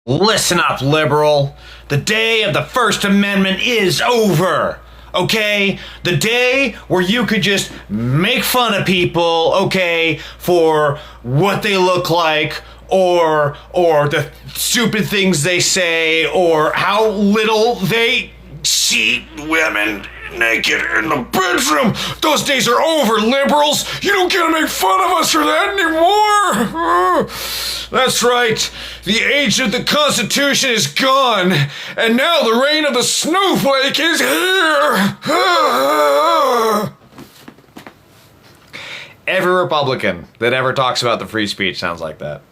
Listen up, liberal. The day of the First Amendment is over. Okay? The day where you could just make fun of people, okay, for what they look like, or the stupid things they say, or how little they see women naked in the bedroom. Those days are over, liberals. You don't get to make fun of us for that anymore. That's right. The age of the Constitution is gone, and now the reign of the snowflake is here. Every Republican that ever talks about the free speech sounds like that.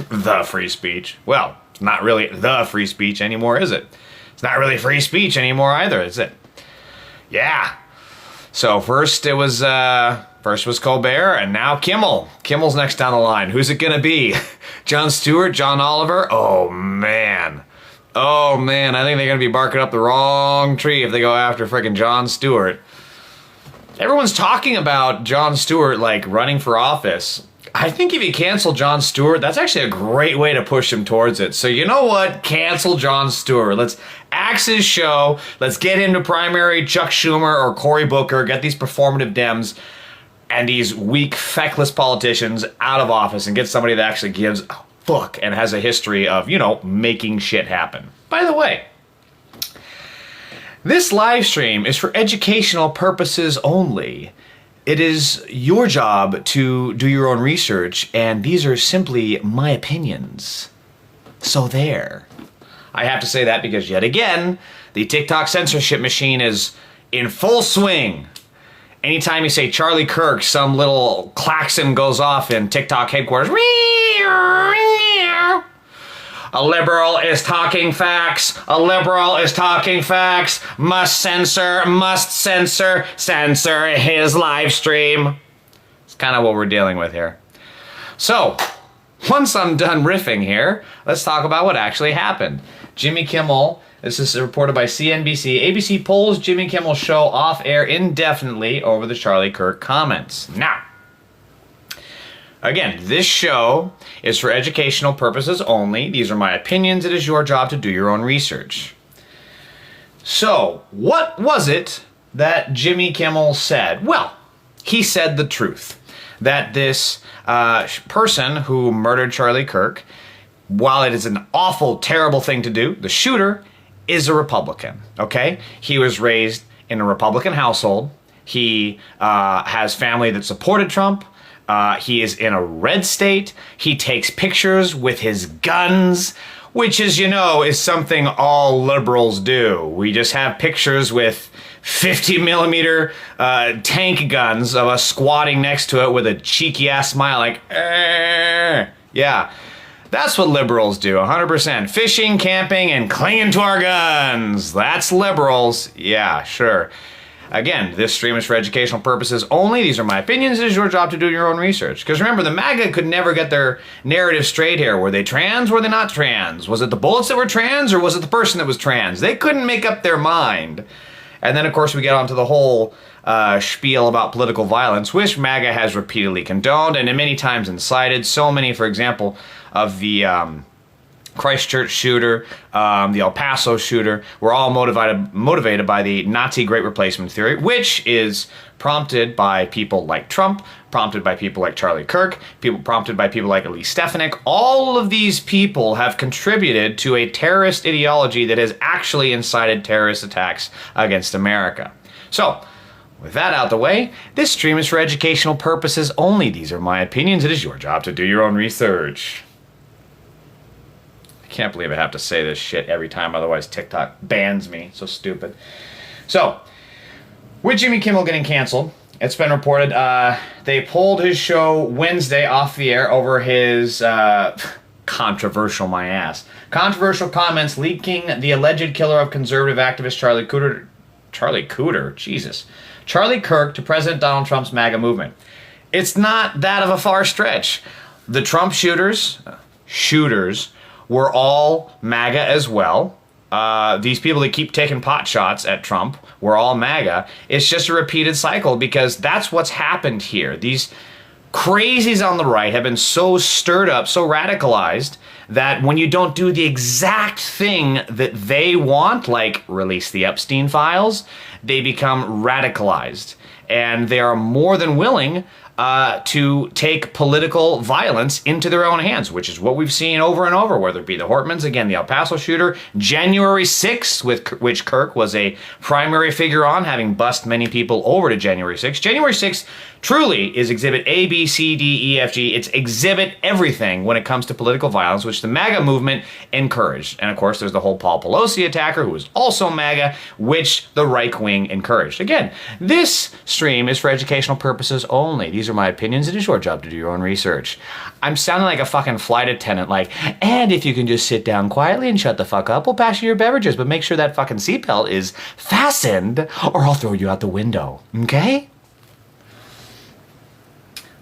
The free speech. Well, it's not really the free speech anymore, is it? It's not really free speech anymore either, is it? Yeah. So first was Colbert, and now Kimmel. Kimmel's next down the line. Who's it gonna be? Jon Stewart? John Oliver? Oh man, I think they're gonna be barking up the wrong tree if they go after frickin' Jon Stewart. Everyone's talking about Jon Stewart like running for office. I think if you cancel Jon Stewart, that's actually a great way to push him towards it. So you know what? Cancel Jon Stewart. Let's axe his show. Let's get him to primary Chuck Schumer or Cory Booker. Get these performative Dems and these weak, feckless politicians out of office and get somebody that actually gives a fuck and has a history of, making shit happen. By the way, this live stream is for educational purposes only. It is your job to do your own research, and these are simply my opinions. So there. I have to say that because, yet again, the TikTok censorship machine is in full swing. Anytime you say Charlie Kirk, some little klaxon goes off in TikTok headquarters. A liberal is talking facts. A liberal is talking facts. Must censor his live stream. It's kind of what we're dealing with here. So, once I'm done riffing here, let's talk about what actually happened. Jimmy Kimmel, this is reported by CNBC. ABC pulls Jimmy Kimmel's show off air indefinitely over the Charlie Kirk comments. Now, again, this show is for educational purposes only. These are my opinions. It is your job to do your own research. So, what was it that Jimmy Kimmel said? Well, he said the truth. That this person who murdered Charlie Kirk, while it is an awful, terrible thing to do, the shooter is a Republican, okay? He was raised in a Republican household. He has family that supported Trump. He is in a red state. He takes pictures with his guns, which, as you know, is something all liberals do. We just have pictures with 50 millimeter tank guns of us squatting next to it with a cheeky ass smile like, yeah. That's what liberals do, 100%. Fishing, camping, and clinging to our guns. That's liberals. Yeah, sure. Again, this stream is for educational purposes only. These are my opinions. It is your job to do your own research. Because remember, the MAGA could never get their narrative straight here. Were they trans? Were they not trans? Was it the bullets that were trans, or was it the person that was trans? They couldn't make up their mind. And then, of course, we get onto the whole spiel about political violence, which MAGA has repeatedly condoned and many times incited. So many, for example, of the Christchurch shooter, the El Paso shooter, were all motivated by the Nazi Great Replacement theory, which is prompted by people like Trump, prompted by people like Charlie Kirk, prompted by people like Elise Stefanik. All of these people have contributed to a terrorist ideology that has actually incited terrorist attacks against America. So, with that out the way, this stream is for educational purposes only. These are my opinions. It is your job to do your own research. Can't believe I have to say this shit every time, otherwise TikTok bans me. So stupid. So, with Jimmy Kimmel getting canceled, it's been reported they pulled his show Wednesday off the air over his controversial comments leaking the alleged killer of conservative activist Charlie Kirk to President Donald Trump's MAGA movement. It's not that of a far stretch. The Trump shooters were all MAGA as well. These people that keep taking pot shots at Trump were all MAGA. It's just a repeated cycle because that's what's happened here. These crazies on the right have been so stirred up, so radicalized, that when you don't do the exact thing that they want, like release the Epstein files, they become radicalized. And they are more than willing to take political violence into their own hands, which is what we've seen over and over, whether it be the Hortmans, again, the El Paso shooter, January 6th, which Kirk was a primary figure on, having bussed many people over to January 6th. January 6th truly is exhibit A, B, C, D, E, F, G. It's exhibit everything when it comes to political violence, which the MAGA movement encouraged. And of course, there's the whole Paul Pelosi attacker, who was also MAGA, which the right wing encouraged. Again, this stream is for educational purposes only. These are my opinions. It is your job to do your own research. I'm sounding like a fucking flight attendant, like, and if you can just sit down quietly and shut the fuck up, we'll pass you your beverages, but make sure that fucking seatbelt is fastened or I'll throw you out the window, okay?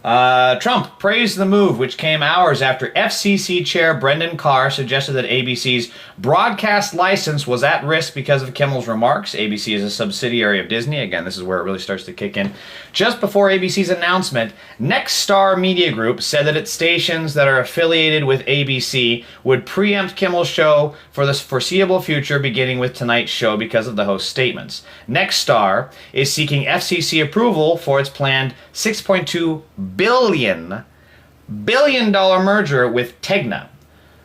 Trump praised the move, which came hours after FCC Chair Brendan Carr suggested that ABC's broadcast license was at risk because of Kimmel's remarks. ABC is a subsidiary of Disney. Again, this is where it really starts to kick in. Just before ABC's announcement, Nexstar Media Group said that its stations that are affiliated with ABC would preempt Kimmel's show for the foreseeable future, beginning with tonight's show because of the host's statements. Nexstar is seeking FCC approval for its planned $6.2 billion merger with Tegna.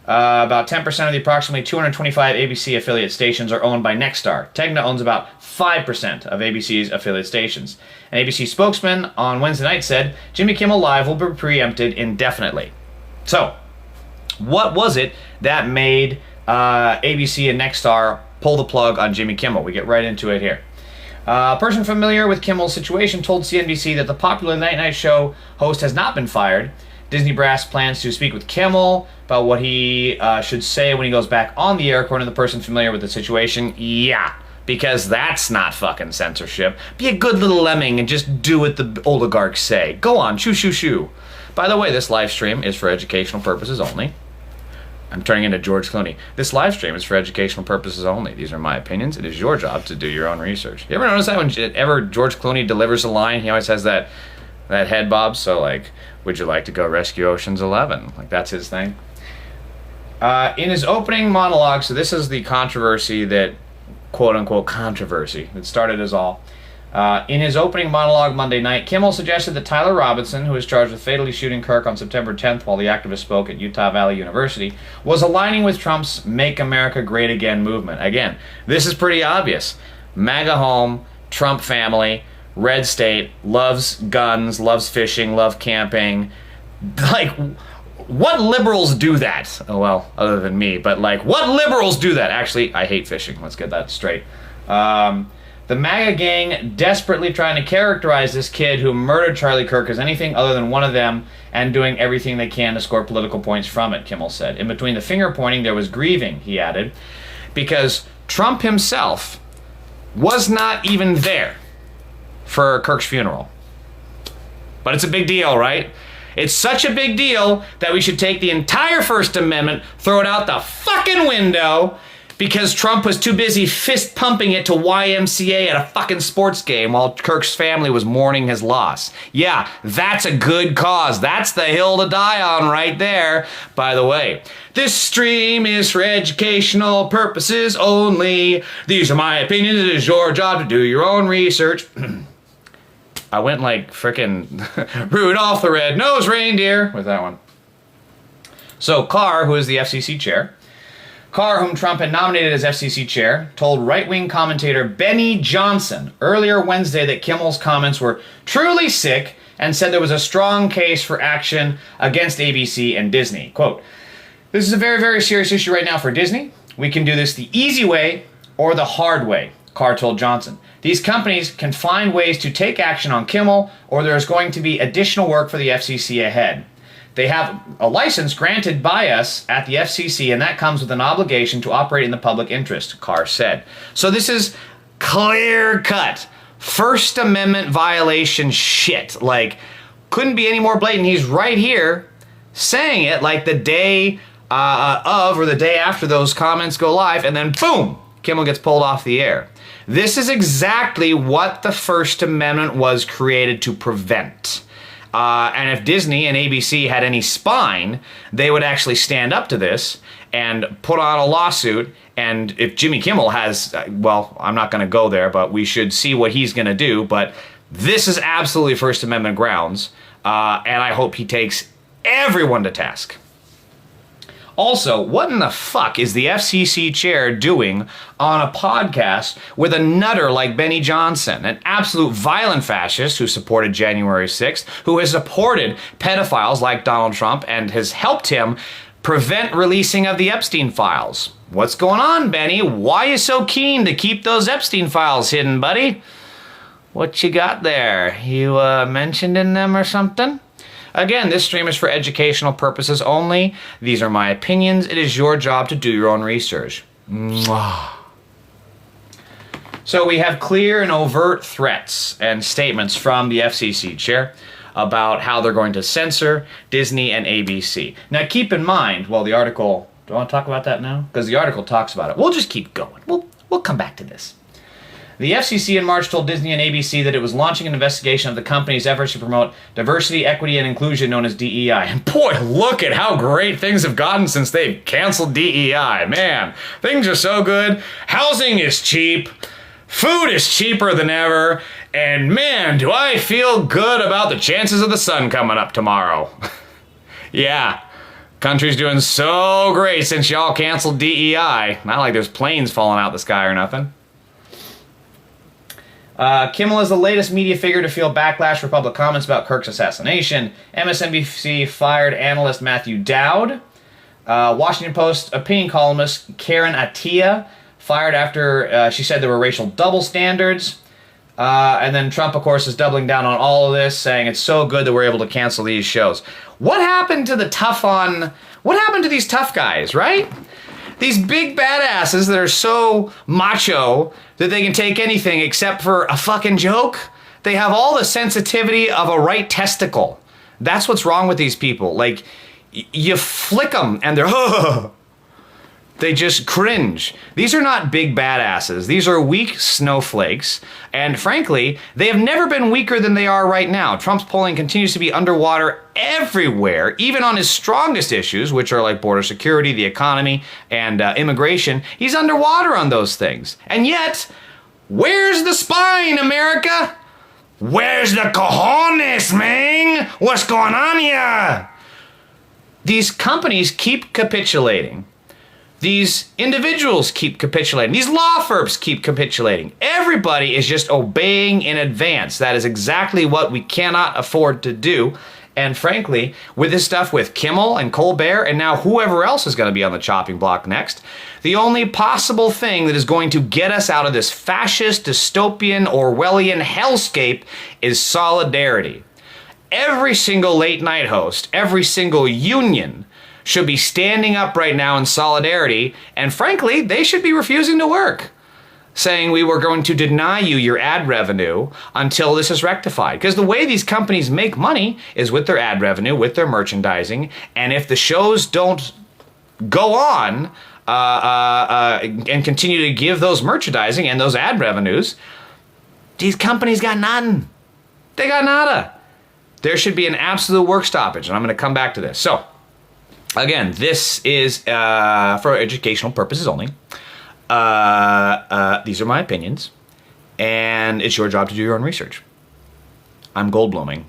About 10% of the approximately 225 ABC affiliate stations are owned by Nexstar. Tegna owns about 5% of ABC's affiliate stations. An ABC spokesman on Wednesday night said, Jimmy Kimmel Live will be preempted indefinitely. So, what was it that made ABC and Nexstar pull the plug on Jimmy Kimmel? We get right into it here. A person familiar with Kimmel's situation told CNBC that the popular late-night show host has not been fired. Disney brass plans to speak with Kimmel about what he should say when he goes back on the air, according to the person familiar with the situation. Yeah, because that's not fucking censorship. Be a good little lemming and just do what the oligarchs say. Go on, shoo, shoo, shoo. By the way, this live stream is for educational purposes only. I'm turning into George Clooney. This live stream is for educational purposes only. These are my opinions. It is your job to do your own research. You ever notice that whenever George Clooney delivers a line, he always has that head bob? So, like, would you like to go rescue Ocean's 11? Like, that's his thing. In his opening monologue, so this is the controversy that, quote-unquote controversy, that started us all. In his opening monologue Monday night, Kimmel suggested that Tyler Robinson, who was charged with fatally shooting Kirk on September 10th while the activist spoke at Utah Valley University, was aligning with Trump's Make America Great Again movement. Again, this is pretty obvious. MAGA home, Trump family, red state, loves guns, loves fishing, loves camping. Like, what liberals do that? Oh, well, other than me, but like, what liberals do that? Actually, I hate fishing. Let's get that straight. The MAGA gang desperately trying to characterize this kid who murdered Charlie Kirk as anything other than one of them and doing everything they can to score political points from it, Kimmel said. In between the finger pointing, there was grieving, he added, because Trump himself was not even there for Kirk's funeral. But it's a big deal, right? It's such a big deal that we should take the entire First Amendment, throw it out the fucking window, because Trump was too busy fist pumping it to YMCA at a fucking sports game while Kirk's family was mourning his loss. Yeah, that's a good cause. That's the hill to die on right there. By the way, this stream is for educational purposes only. These are my opinions. It is your job to do your own research. I went like frickin' Rudolph the Red-Nosed Reindeer with that one. So Carr, who is the FCC chair, Carr, whom Trump had nominated as FCC chair, told right-wing commentator Benny Johnson earlier Wednesday that Kimmel's comments were truly sick and said there was a strong case for action against ABC and Disney. Quote, "This is a very, very serious issue right now for Disney. We can do this the easy way or the hard way," Carr told Johnson. "These companies can find ways to take action on Kimmel, or there is going to be additional work for the FCC ahead. They have a license granted by us at the FCC, and that comes with an obligation to operate in the public interest," Carr said. So this is clear-cut First Amendment violation shit. Like, couldn't be any more blatant. He's right here saying it like the day of or the day after those comments go live, and then boom, Kimmel gets pulled off the air. This is exactly what the First Amendment was created to prevent. And if Disney and ABC had any spine, they would actually stand up to this and put on a lawsuit. And if Jimmy Kimmel has, well, I'm not going to go there, but we should see what he's going to do. But this is absolutely First Amendment grounds. And I hope he takes everyone to task. Also, what in the fuck is the FCC chair doing on a podcast with a nutter like Benny Johnson, an absolute violent fascist who supported January 6th, who has supported pedophiles like Donald Trump and has helped him prevent releasing of the Epstein files? What's going on, Benny? Why are you so keen to keep those Epstein files hidden, buddy? What you got there? You mentioned in them or something? Again, this stream is for educational purposes only. These are my opinions. It is your job to do your own research. Mwah. So we have clear and overt threats and statements from the FCC chair about how they're going to censor Disney and ABC. Now keep in mind, well, the article, do I want to talk about that now? Because the article talks about it. We'll just keep going. We'll come back to this. The FCC in March told Disney and ABC that it was launching an investigation of the company's efforts to promote diversity, equity, and inclusion known as DEI. And boy, look at how great things have gotten since they've canceled DEI. Man, things are so good. Housing is cheap. Food is cheaper than ever. And man, do I feel good about the chances of the sun coming up tomorrow. Yeah, country's doing so great since y'all canceled DEI. Not like there's planes falling out the sky or nothing. Kimmel is the latest media figure to feel backlash for public comments about Kirk's assassination. MSNBC fired analyst Matthew Dowd. Washington Post opinion columnist Karen Attiah fired after she said there were racial double standards. And then Trump, of course, is doubling down on all of this, saying it's so good that we're able to cancel these shows. What happened to what happened to these tough guys, right? These big badasses that are so macho that they can take anything except for a fucking joke. They have all the sensitivity of a right testicle. That's what's wrong with these people. Like, you flick them and they're, they just cringe. These are not big badasses. These are weak snowflakes. And frankly, they have never been weaker than they are right now. Trump's polling continues to be underwater everywhere, even on his strongest issues, which are like border security, the economy, and immigration. He's underwater on those things. And yet, where's the spine, America? Where's the cojones, man? What's going on here? These companies keep capitulating. These individuals keep capitulating. These law firms keep capitulating. Everybody is just obeying in advance. That is exactly what we cannot afford to do. And frankly, with this stuff with Kimmel and Colbert and now whoever else is going to be on the chopping block next, the only possible thing that is going to get us out of this fascist, dystopian, Orwellian hellscape is solidarity. Every single late night host, every single union should be standing up right now in solidarity, and frankly, they should be refusing to work, saying we were going to deny you your ad revenue until this is rectified. Because the way these companies make money is with their ad revenue, with their merchandising, and if the shows don't go on and continue to give those merchandising and those ad revenues, these companies got nothing. They got nada. There should be an absolute work stoppage, and I'm going to come back to this. So, again, this is for educational purposes only. These are my opinions, and it's your job to do your own research. I'm Goldbluming.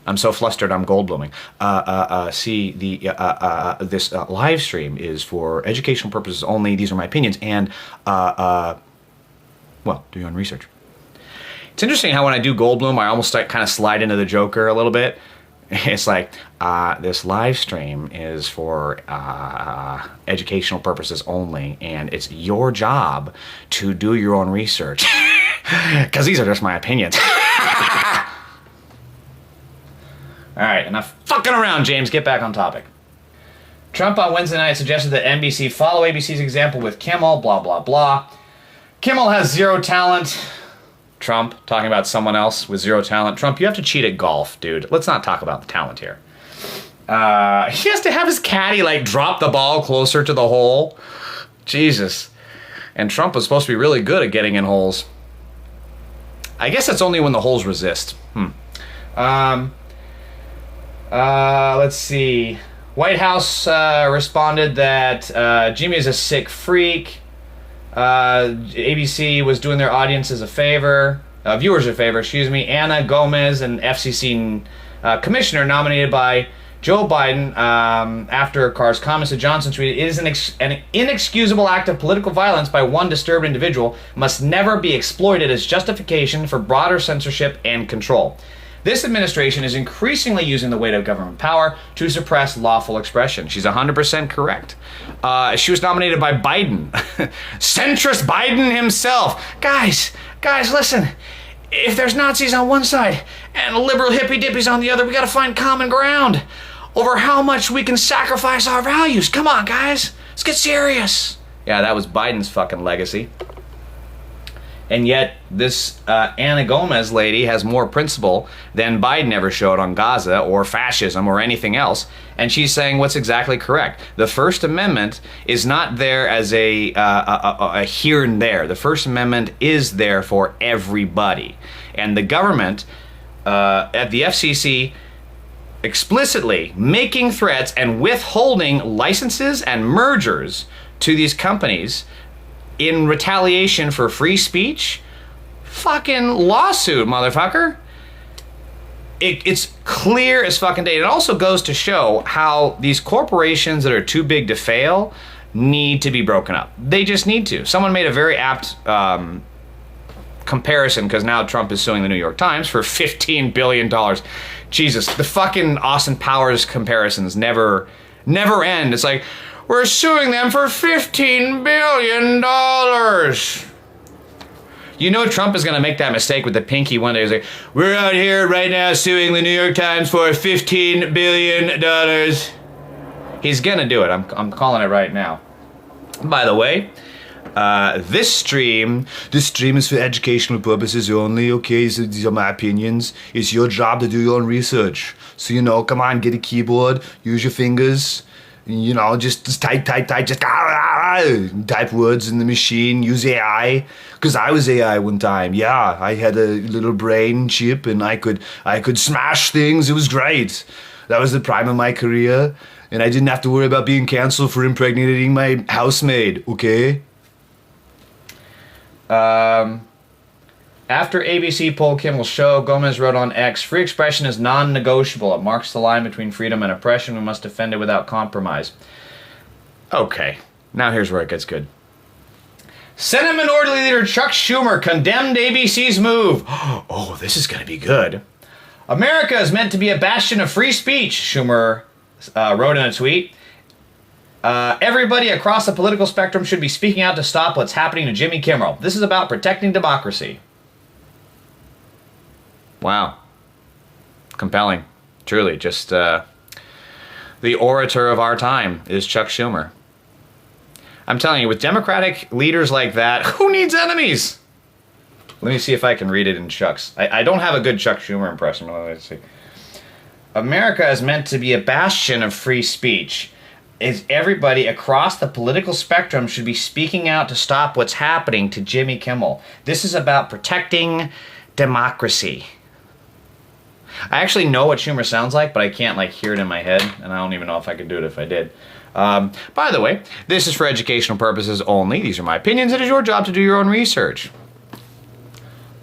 I'm so flustered, I'm Goldbluming. See, this live stream is for educational purposes only. These are my opinions, and, well, do your own research. It's interesting how when I do Goldblum, I almost kind of slide into the Joker a little bit. It's like, this live stream is for educational purposes only, and it's your job to do your own research. Because these are just my opinions. All right, enough fucking around, James. Get back on topic. Trump on Wednesday night suggested that NBC follow ABC's example with Kimmel, blah, blah, blah. Kimmel has zero talent. Trump talking about someone else with zero talent. Trump, you have to cheat at golf, dude. Let's not talk about the talent here. He has to have his caddy, like, drop the ball closer to the hole. Jesus. And Trump was supposed to be really good at getting in holes. I guess that's only when the holes resist. Let's see. White House responded that Jimmy is a sick freak. ABC was doing their audiences a favor, viewers a favor, excuse me. Anna Gomez, an FCC commissioner nominated by Joe Biden after Carr's comments to Johnson tweeted, "It is an inexcusable act of political violence by one disturbed individual, must never be exploited as justification for broader censorship and control. This administration is increasingly using the weight of government power to suppress lawful expression." She's 100% correct. She was nominated by Biden. Centrist Biden himself. Guys, listen. If there's Nazis on one side and liberal hippie dippies on the other, we gotta find common ground over how much we can sacrifice our values. Come on, guys. Let's get serious. Yeah, that was Biden's fucking legacy. And yet, this Anna Gomez lady has more principle than Biden ever showed on Gaza or fascism or anything else. And she's saying what's exactly correct. The First Amendment is not there as a here and there. The First Amendment is there for everybody. And the government at the FCC explicitly making threats and withholding licenses and mergers to these companies in retaliation for free speech? Fucking lawsuit, motherfucker. It's clear as fucking day. It also goes to show how these corporations that are too big to fail need to be broken up. They just need to. Someone made a very apt comparison, because now Trump is suing the New York Times for $15 billion. Jesus, the fucking Austin Powers comparisons never end. It's like, we're suing them for $15 billion. You know Trump is going to make that mistake with the pinky one day. He's like, we're out here right now suing the New York Times for $15 billion. He's going to do it. I'm calling it right now. By the way, this stream is for educational purposes only, okay? So these are my opinions. It's your job to do your own research. So, come on, get a keyboard, use your fingers. Just type, just type words in the machine, use AI. Because I was AI one time. Yeah, I had a little brain chip and I could smash things. It was great. That was the prime of my career. And I didn't have to worry about being canceled for impregnating my housemaid, okay? After ABC pulled Kimmel's show, Gomez wrote on X, "Free expression is non-negotiable. It marks the line between freedom and oppression. We must defend it without compromise." Okay, now here's where it gets good. Senate Minority Leader Chuck Schumer condemned ABC's move. Oh, this is going to be good. "America is meant to be a bastion of free speech," Schumer wrote in a tweet. "Everybody across the political spectrum should be speaking out to stop what's happening to Jimmy Kimmel. This is about protecting democracy." Wow. Compelling. Truly, just the orator of our time is Chuck Schumer. I'm telling you, with Democratic leaders like that, who needs enemies? Let me see if I can read it in Chuck's. I don't have a good Chuck Schumer impression, but let's see. "America is meant to be a bastion of free speech. Is everybody across the political spectrum should be speaking out to stop what's happening to Jimmy Kimmel. This is about protecting democracy." I actually know what Schumer sounds like, but I can't hear it in my head, and I don't even know if I could do it if I did. By the way, this is for educational purposes only. These are my opinions. It is your job to do your own research.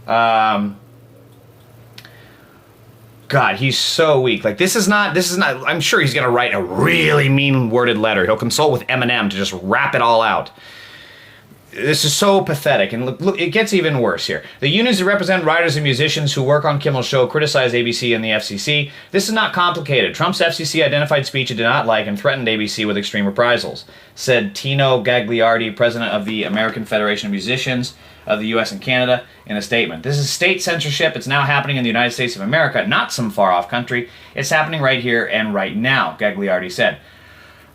God, he's so weak. This is not, I'm sure he's going to write a really mean-worded letter. He'll consult with Eminem to just rap it all out. This is so pathetic, and look, it gets even worse here. "The unions that represent writers and musicians who work on Kimmel's show criticize ABC and the FCC. This is not complicated. Trump's FCC identified speech it did not like and threatened ABC with extreme reprisals," said Tino Gagliardi, president of the American Federation of Musicians of the U.S. and Canada, in a statement. "This is state censorship. It's now happening in the United States of America, not some far-off country. It's happening right here and right now," Gagliardi said.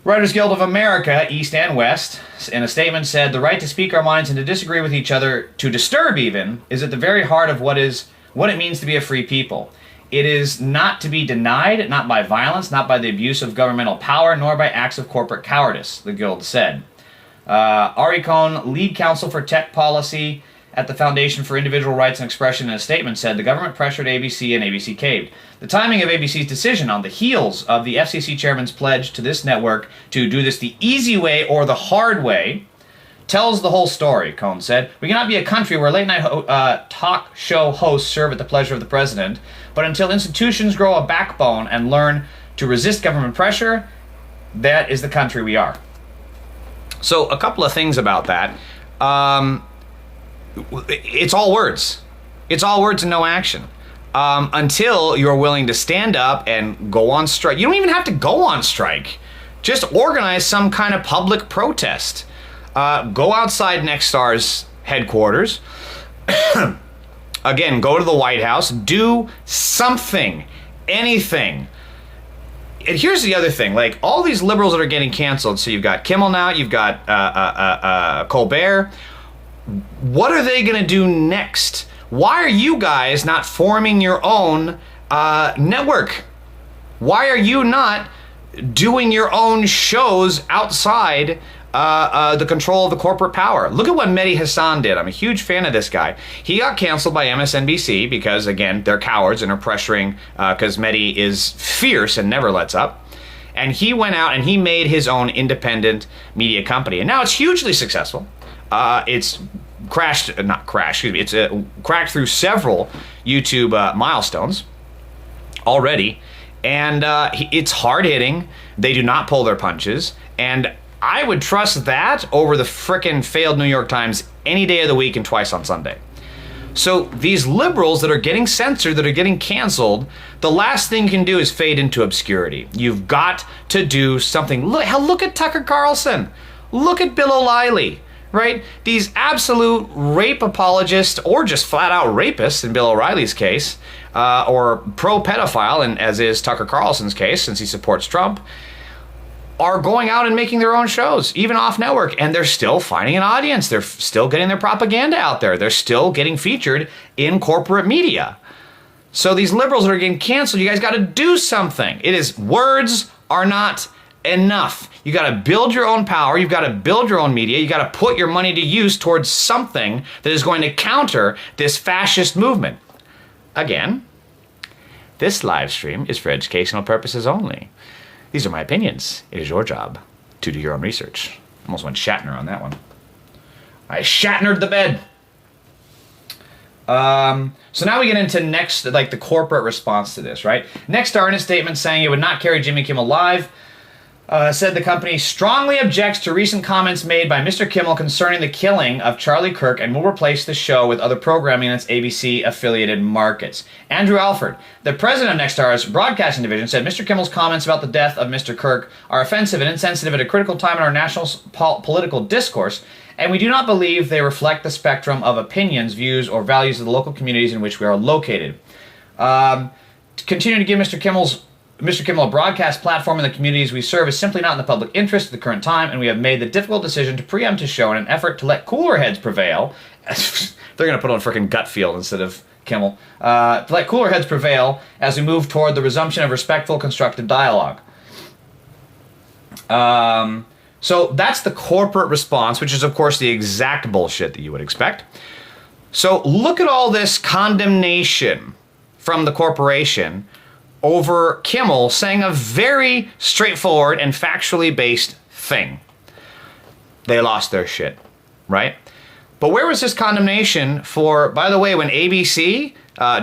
Writers Guild of America, East and West, in a statement said, "The right to speak our minds and to disagree with each other, to disturb even, is at the very heart of what it means to be a free people. It is not to be denied, not by violence, not by the abuse of governmental power, nor by acts of corporate cowardice," the Guild said. Ari Cohn, lead counsel for tech policy at the Foundation for Individual Rights and Expression in a statement said the government pressured ABC and ABC caved. The timing of ABC's decision on the heels of the FCC chairman's pledge to this network to do this the easy way or the hard way tells the whole story, Cohn said. We cannot be a country where late-night talk show hosts serve at the pleasure of the president, but until institutions grow a backbone and learn to resist government pressure, that is the country we are. So a couple of things about that. It's all words. It's all words and no action. Until you're willing to stand up and go on strike. You don't even have to go on strike. Just organize some kind of public protest. Go outside Nexstar's headquarters. Again, go to the White House. Do something. Anything. And here's the other thing. Like, all these liberals that are getting canceled. So you've got Kimmel now. You've got Colbert. What are they going to do next? Why are you guys not forming your own network? Why are you not doing your own shows outside the control of the corporate power? Look at what Mehdi Hassan did. I'm a huge fan of this guy. He got canceled by MSNBC because, again, they're cowards and are pressuring because Mehdi is fierce and never lets up. And he went out and he made his own independent media company. And now it's hugely successful. It's cracked through several YouTube milestones already. And it's hard-hitting. They do not pull their punches. And I would trust that over the frickin' failed New York Times any day of the week and twice on Sunday. So these liberals that are getting censored, that are getting canceled, the last thing you can do is fade into obscurity. You've got to do something. Look at Tucker Carlson. Look at Bill O'Reilly, right? These absolute rape apologists, or just flat out rapists in Bill O'Reilly's case, or pro-pedophile, and as is Tucker Carlson's case, since he supports Trump, are going out and making their own shows, even off network, and they're still finding an audience. They're still getting their propaganda out there. They're still getting featured in corporate media. So these liberals that are getting canceled, you guys got to do something. Words are not enough. You got to build your own power. You've got to build your own media. You got to put your money to use towards something that is going to counter this fascist movement. Again, this live stream is for educational purposes only. These are my opinions. It is your job to do your own research. Almost went Shatner on that one. I Shatnered the bed. So now we get into the corporate response to this, right? Nexstar, in a statement saying it would not carry Jimmy Kimmel live, said the company strongly objects to recent comments made by Mr. Kimmel concerning the killing of Charlie Kirk and will replace the show with other programming in its ABC-affiliated markets. Andrew Alford, the president of Nexstar's broadcasting division, said Mr. Kimmel's comments about the death of Mr. Kirk are offensive and insensitive at a critical time in our national political discourse, and we do not believe they reflect the spectrum of opinions, views, or values of the local communities in which we are located. To continue to give Mr. Kimmel a broadcast platform in the communities we serve is simply not in the public interest at the current time, and we have made the difficult decision to preempt his show in an effort to let cooler heads prevail. They're going to put on frickin' Gutfield instead of Kimmel. To let cooler heads prevail as we move toward the resumption of respectful, constructive dialogue. So that's the corporate response, which is, of course, the exact bullshit that you would expect. So look at all this condemnation from the corporation over Kimmel saying a very straightforward and factually based thing. They lost their shit, right? But where was this condemnation for, by the way, when ABC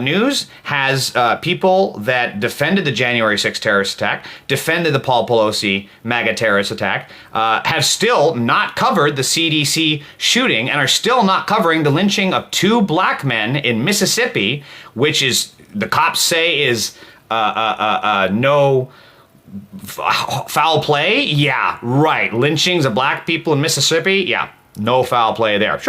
News has people that defended the January 6th terrorist attack, defended the Paul Pelosi MAGA terrorist attack, have still not covered the CDC shooting and are still not covering the lynching of 2 black men in Mississippi, which is, the cops say, is no foul play? Yeah, right. Lynchings of black people in Mississippi? Yeah, no foul play there.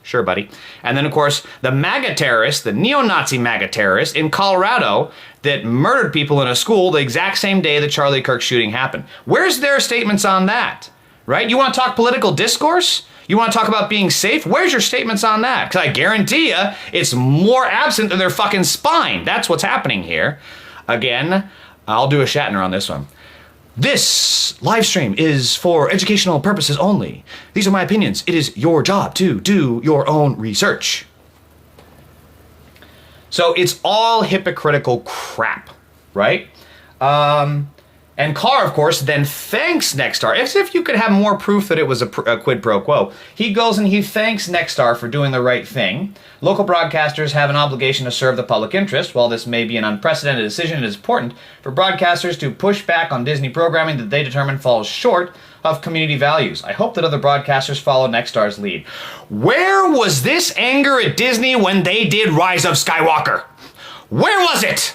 Sure, buddy. And then, of course, the MAGA terrorist, the neo-Nazi MAGA terrorist in Colorado that murdered people in a school the exact same day the Charlie Kirk shooting happened. Where's their statements on that? Right? You want to talk political discourse? You want to talk about being safe? Where's your statements on that? Because I guarantee you, it's more absent than their fucking spine. That's what's happening here. Again, I'll do a Shatner on this one. This live stream is for educational purposes only. These are my opinions. It is your job to do your own research. So it's all hypocritical crap, right? And Carr, of course, then thanks Nexstar, as if you could have more proof that it was a quid pro quo. He goes and he thanks Nexstar for doing the right thing. Local broadcasters have an obligation to serve the public interest. While this may be an unprecedented decision, it is important for broadcasters to push back on Disney programming that they determine falls short of community values. I hope that other broadcasters follow Nexstar's lead. Where was this anger at Disney when they did Rise of Skywalker? Where was it?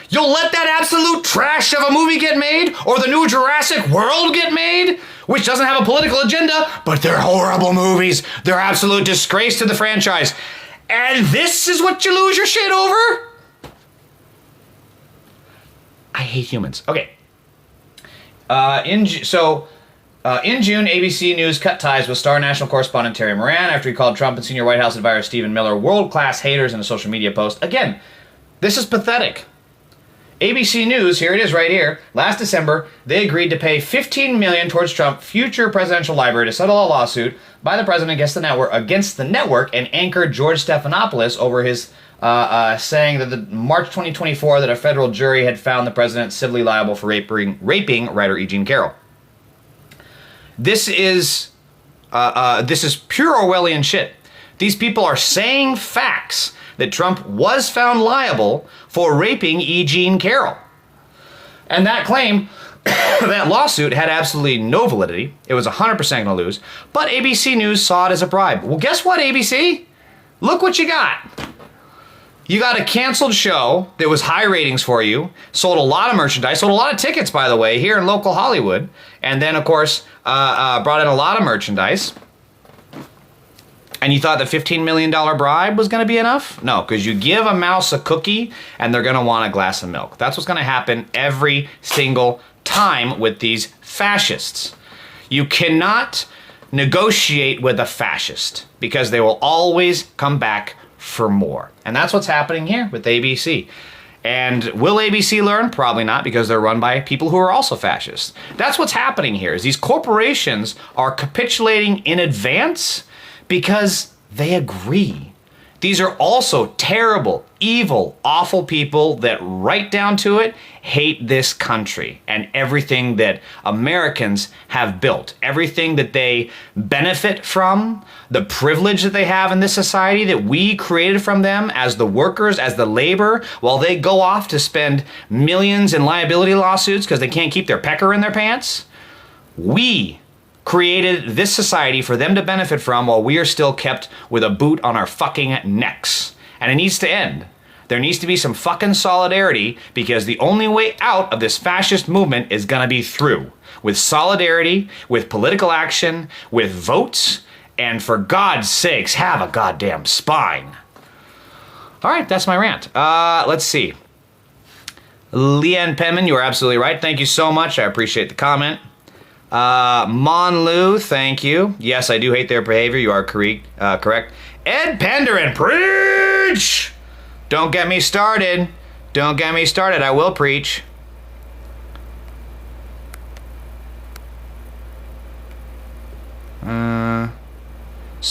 You'll let that absolute trash of a movie get made? Or the new Jurassic World get made? Which doesn't have a political agenda, but they're horrible movies. They're absolute disgrace to the franchise. And this is what you lose your shit over? I hate humans. Okay. In June, ABC News cut ties with Star National correspondent Terry Moran after he called Trump and senior White House advisor Stephen Miller world-class haters in a social media post. Again, this is pathetic. ABC News, here it is right here, last December, they agreed to pay $15 million towards Trump's future presidential library to settle a lawsuit by the president against the network and anchor George Stephanopoulos over his saying that the March 2024 that a federal jury had found the president civilly liable for raping writer E. Jean Carroll. This is pure Orwellian shit. These people are saying facts that Trump was found liable for raping E. Jean Carroll. And that claim, that lawsuit had absolutely no validity. It was 100% going to lose. But ABC News saw it as a bribe. Well, guess what, ABC? Look what you got. You got a canceled show that was high ratings for you, sold a lot of merchandise, sold a lot of tickets, by the way, here in local Hollywood, and then, of course, brought in a lot of merchandise. And you thought the $15 million bribe was going to be enough? No, because you give a mouse a cookie and they're going to want a glass of milk. That's what's going to happen every single time with these fascists. You cannot negotiate with a fascist because they will always come back for more. And that's what's happening here with ABC. And will ABC learn? Probably not, because they're run by people who are also fascists. That's what's happening here, is these corporations are capitulating in advance because they agree. These are also terrible, evil, awful people that, right down to it, hate this country and everything that Americans have built. Everything that they benefit from, the privilege that they have in this society that we created from them as the workers, as the labor, while they go off to spend millions in liability lawsuits because they can't keep their pecker in their pants. We created this society for them to benefit from while we are still kept with a boot on our fucking necks. And it needs to end. There needs to be some fucking solidarity, because the only way out of this fascist movement is gonna be through with solidarity, with political action, with votes, and for God's sakes, have a goddamn spine. All right, that's my rant. Let's see. Leanne Penman, you are absolutely right. Thank you so much. I appreciate the comment. Mon Lu, thank you. Yes, I do hate their behavior. You are correct. Ed Penderin, preach! Don't get me started. Don't get me started. I will preach.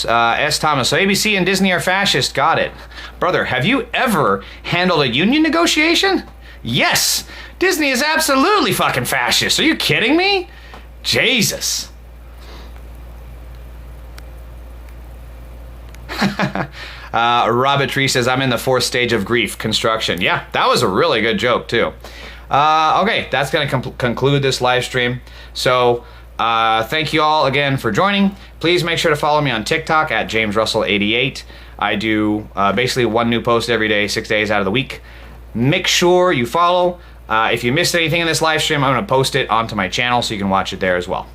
S. Thomas, so ABC and Disney are fascist. Got it. Brother, have you ever handled a union negotiation? Yes! Disney is absolutely fucking fascist. Are you kidding me? Jesus. Robert Tree says, I'm in the fourth stage of grief, construction. Yeah, that was a really good joke, too. Okay, that's going to conclude this live stream. So, thank you all again for joining. Please make sure to follow me on TikTok at JamesRussell88. I do basically one new post every day, 6 days out of the week. Make sure you follow. If you missed anything in this live stream, I'm going to post it onto my channel so you can watch it there as well.